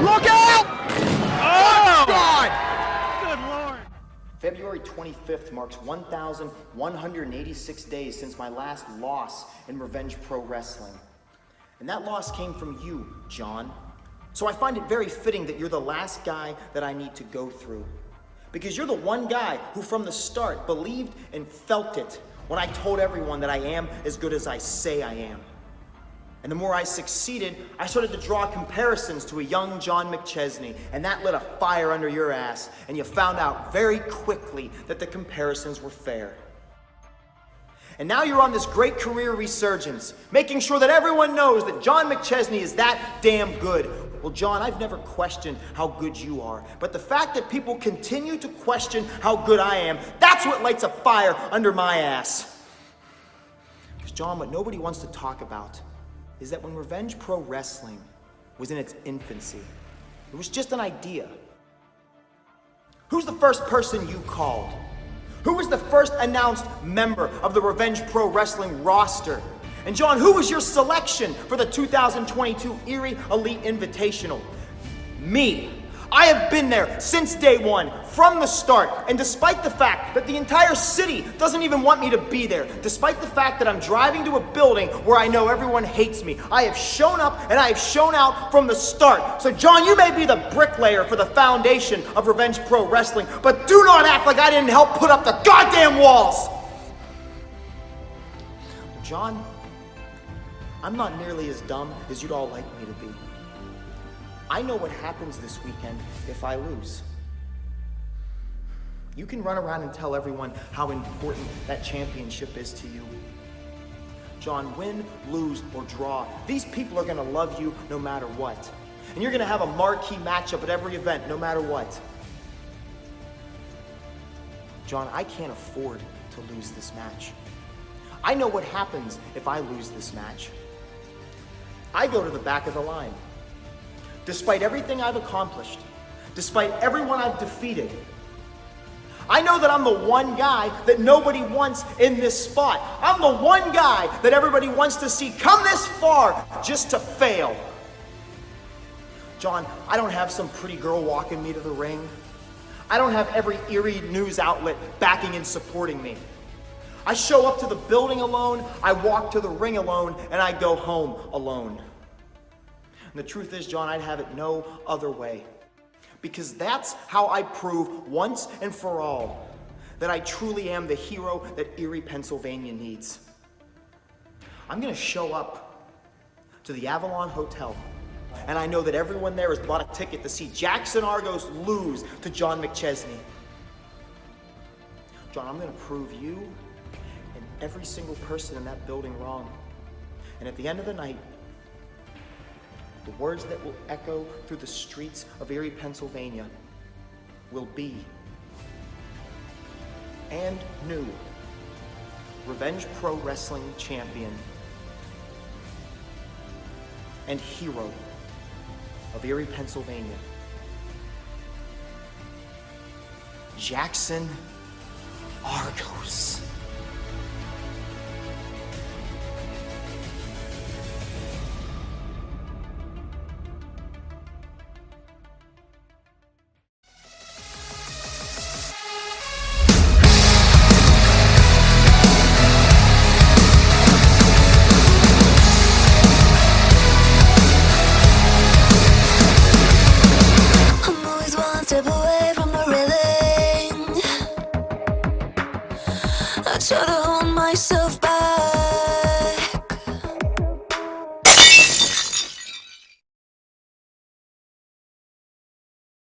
Look out! Oh! God! Good Lord. February 25th marks 1,186 days since my last loss in Revenge Pro Wrestling. And that loss came from you, John. So I find it very fitting that you're the last guy that I need to go through. Because you're the one guy who from the start believed and felt it when I told everyone that I am as good as I say I am. And the more I succeeded, I started to draw comparisons to a young John McChesney, and that lit a fire under your ass, and you found out very quickly that the comparisons were fair. And now you're on this great career resurgence, making sure that everyone knows that John McChesney is that damn good. Well, John, I've never questioned how good you are, but the fact that people continue to question how good I am, that's what lights a fire under my ass. Because, John, what nobody wants to talk about is that when Revenge Pro Wrestling was in its infancy, it was just an idea. Who's the first person you called? Who was the first announced member of the Revenge Pro Wrestling roster? And John, who was your selection for the 2022 Erie Elite Invitational? Me. I have been there since day one, from the start, and despite the fact that the entire city doesn't even want me to be there, despite the fact that I'm driving to a building where I know everyone hates me, I have shown up and I have shown out from the start. So John, you may be the bricklayer for the foundation of Revenge Pro Wrestling, but do not act like I didn't help put up the goddamn walls! John, I'm not nearly as dumb as you'd all like me to be. I know what happens this weekend if I lose. You can run around and tell everyone how important that championship is to you. John, win, lose, or draw, these people are gonna love you no matter what. And you're gonna have a marquee matchup at every event no matter what. John, I can't afford to lose this match. I know what happens if I lose this match. I go to the back of the line. Despite everything I've accomplished, despite everyone I've defeated, I know that I'm the one guy that nobody wants in this spot. I'm the one guy that everybody wants to see come this far just to fail. John, I don't have some pretty girl walking me to the ring. I don't have every Erie news outlet backing and supporting me. I show up to the building alone, I walk to the ring alone, and I go home alone. And the truth is, John, I'd have it no other way. Because that's how I prove once and for all that I truly am the hero that Erie, Pennsylvania needs. I'm gonna show up to the Avalon Hotel, and I know that everyone there has bought a ticket to see Jaxon Argos lose to John McChesney. John, I'm gonna prove you and every single person in that building wrong. And at the end of the night, the words that will echo through the streets of Erie, Pennsylvania will be, and new, Revenge Pro Wrestling champion and hero of Erie, Pennsylvania, Jaxon Argos. Step away from the railing. I try to hold